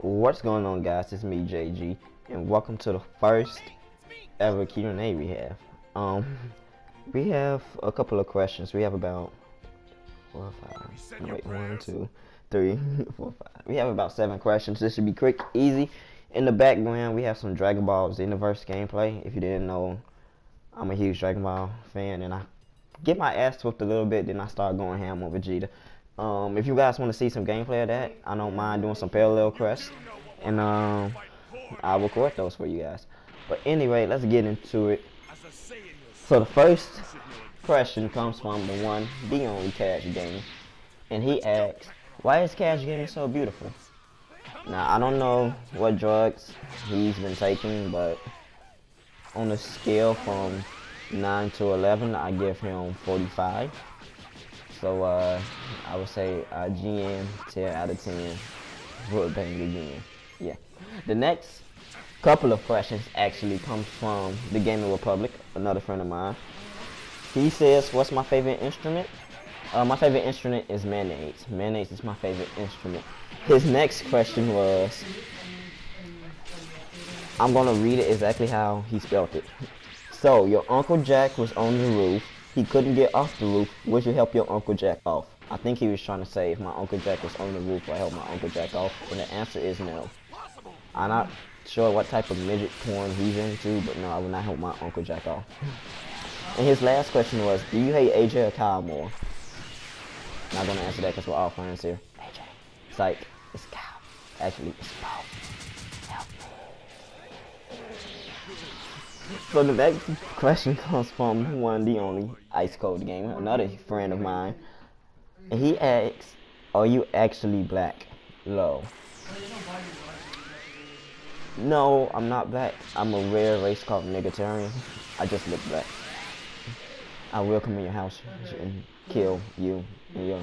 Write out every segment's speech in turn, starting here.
What's going on, guys? It's me, JG, and welcome to the first ever Q&A we have. We have a couple of questions. We have about 4 or 5. Wait, 1, 2, 3, 4, 5. We have about 7 questions. This should be quick, easy. In the background, we have some Dragon Ball Xenoverse gameplay. If you didn't know, I'm a huge Dragon Ball fan, and I get my ass whooped a little bit, then I start going ham on Vegeta. If you guys want to see some gameplay of that, I don't mind doing some parallel quests, and I'll record those for you guys. But anyway, let's get into it. So the first question comes from the one, the only Cash Gaming, and he asks, why is Cash Gaming so beautiful? Now, I don't know what drugs he's been taking, but on a scale from 9 to 11, I give him 45. So, I would say GM 10 out of 10 would bang again. Yeah. The next couple of questions actually comes from the Gaming Republic, another friend of mine. He says, what's my favorite instrument? My favorite instrument is mayonnaise. Mayonnaise is my favorite instrument. His next question was, I'm going to read it exactly how he spelled it. So, your Uncle Jack was on the roof. He couldn't get off the roof. Would you help your Uncle Jack off? I think he was trying to say if my Uncle Jack was on the roof, I help my Uncle Jack off. And the answer is no. I'm not sure what type of midget porn he's into, but no, I would not help my Uncle Jack off. And his last question was, do you hate AJ or Kyle more? Not going to answer that because we're all friends here. AJ. Psych. It's Kyle. Actually, it's Paul. Help me. So the next question comes from one, the only Ice Cold Gamer, another friend of mine. And he asks, are you actually black? Low. No, I'm not black. I'm a rare race called Negatarian. I just look black. I will come in your house and kill you and your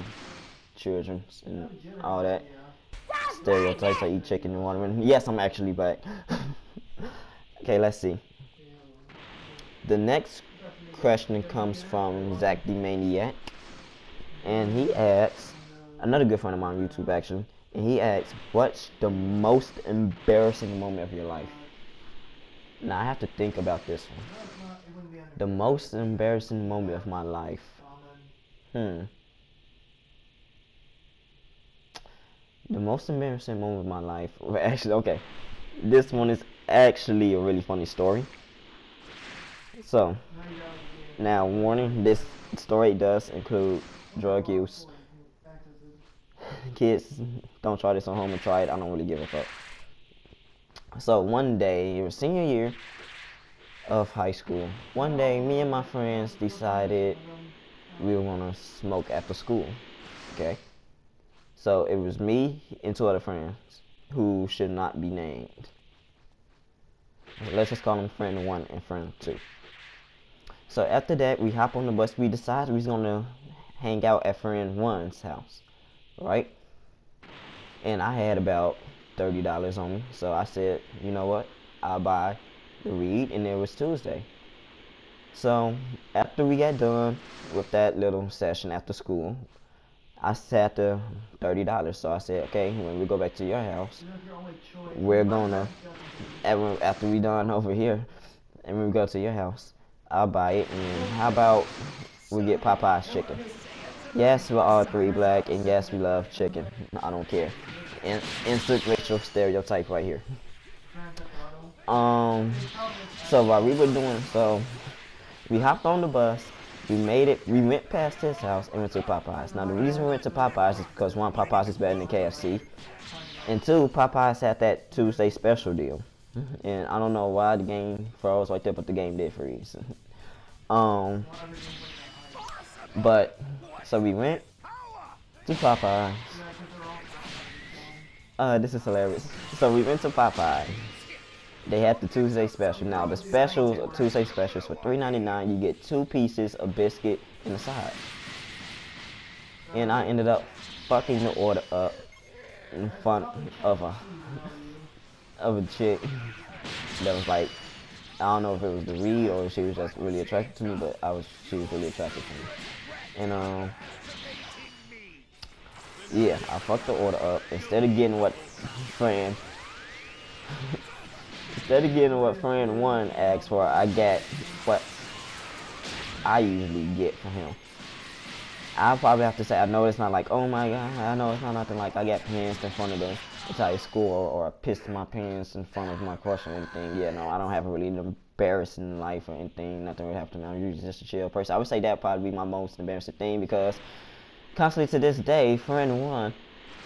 children and all that. Stereotypes, I eat chicken and watermelon. Yes, I'm actually black. Okay, let's see. The next question comes from Zach the Maniac. And he asks, another good friend of mine on YouTube actually, and he asks, what's the most embarrassing moment of your life? Now I have to think about this one. The most embarrassing moment of my life. The most embarrassing moment of my life. Actually, okay. This one is actually a really funny story. So, now warning, this story does include drug use. Kids, don't try this at home and try it. I don't really give a fuck. So one day, it was senior year of high school. One day, me and my friends decided we were gonna smoke after school. Okay. So it was me and 2 other friends who should not be named. Let's just call them friend 1 and friend 2. So after that, we hop on the bus. We decided we was gonna hang out at friend 1's house, right? And I had about $30 on me, so I said, you know what? I'll buy the weed, and it was Tuesday. So after we got done with that little session after school, I sat the $30. So I said, okay, when we go back to your house, we're gonna, after we done over here, and when we go to your house, I'll buy it, and how about we get Popeye's chicken? Yes, we're all 3 black, and yes, we love chicken. I don't care. Instant racial stereotype right here. So while we were doing so, we hopped on the bus. We made it. We went past his house and went to Popeyes. Now the reason we went to Popeyes is because 1, Popeyes is better than KFC, and 2, Popeyes had that Tuesday special deal. And I don't know why the game froze right there, but the game did freeze. But so we went to Popeyes. This is hilarious. So we went to Popeyes. They had the Tuesday special. Now the specials, Tuesday specials, for $3.99, you get 2 pieces of biscuit and a side. And I ended up fucking the order up in front of a chick that was like, I don't know if it was the weed or if she was just really attracted to me, but she was really attracted to me. And Yeah, I fucked the order up. Instead of getting what friend friend one asked for, I got what I usually get from him. I'll probably have to say, I know it's not like, oh my god, I know it's not nothing like I got pants in front of the entire school, or I pissed my pants in front of my crush or anything. Yeah, no, I don't have a really embarrassing life or anything. Nothing really happened to me. I'm usually just a chill person. I would say that probably be my most embarrassing thing, because constantly to this day, friend one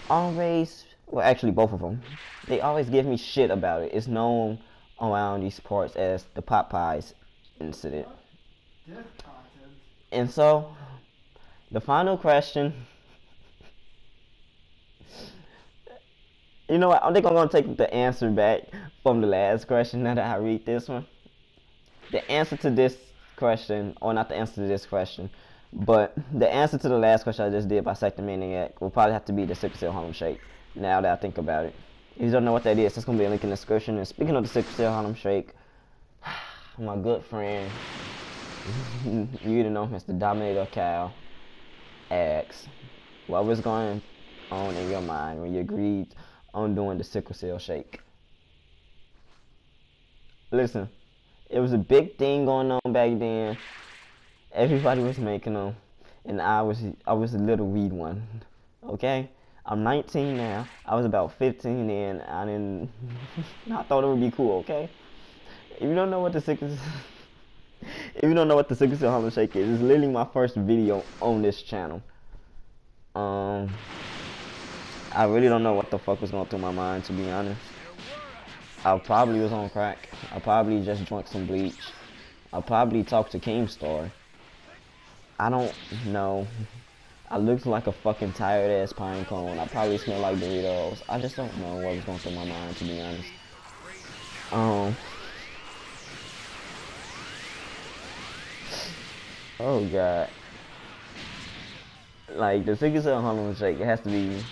always, well, actually both of them, they always give me shit about it. It's known around these parts as the Popeyes incident. And so, the final question, you know what, I think I'm going to take the answer back from the last question now that I read this one. The answer to this question, or not the answer to this question, but the answer to the last question I just did by Sector Maniac will probably have to be the sickle cell Harlem Shake, now that I think about it. If you don't know what that is, there's going to be a link in the description. And speaking of the sickle cell Harlem Shake, my good friend, you know, Mr. Dominator Cal, asks, what was going on in your mind when you agreed on doing the sickle cell shake? Listen, it was a big thing going on back then. Everybody was making them, and I was a little weed one. Okay, I'm 19 now. I was about 15 then. I thought it would be cool. Okay, if you don't know what the sickle cell Harlem Shake is, it's literally my first video on this channel. I really don't know what the fuck was going through my mind, to be honest. I probably was on crack. I probably just drank some bleach. I probably talked to Keemstar. I don't know. I looked like a fucking tired ass pine cone. I probably smelled like Doritos. I just don't know what was going through my mind, to be honest. Oh god. Like, the sickle cell Harlem Shake, it has to be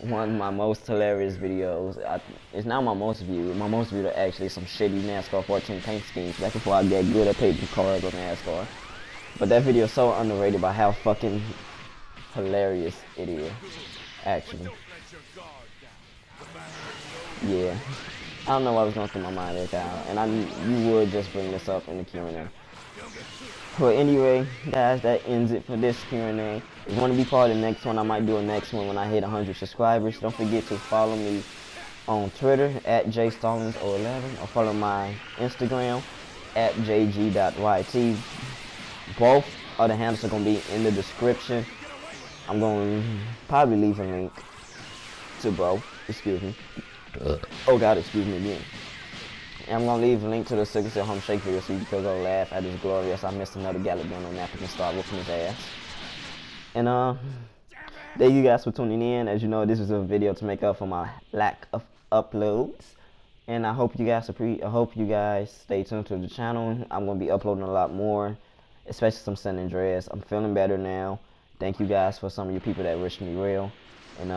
one of my most hilarious videos. It's not my most viewed. My most viewed are actually some shitty NASCAR 14 paint schemes back before I get good at paper cars on NASCAR. But that video is so underrated by how fucking hilarious it is, actually. Yeah. I don't know what was going through my mind there, Kyle. And you would just bring this up in the Q&A. But anyway, guys, that ends it for this Q&A. If you want to be part of the next one, I might do a next one when I hit 100 subscribers. Don't forget to follow me on Twitter at jstallings011, or follow my Instagram at jg.yt. Both of the handles are going to be in the description. I'm going to probably leave a link to both. Excuse me. Oh god, excuse me again. And I'm going to leave a link to the sickle cell Harlem Shake video so you can go laugh at his glorious. I missed another Gallup gun on that and start whooping his ass. And thank you guys for tuning in. As you know, this is a video to make up for my lack of uploads. And I hope you guys stay tuned to the channel. I'm going to be uploading a lot more, especially some San Andreas. I'm feeling better now. Thank you guys for some of you people that wished me well. And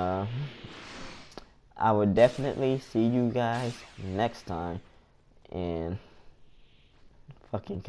I will definitely see you guys next time. And fucking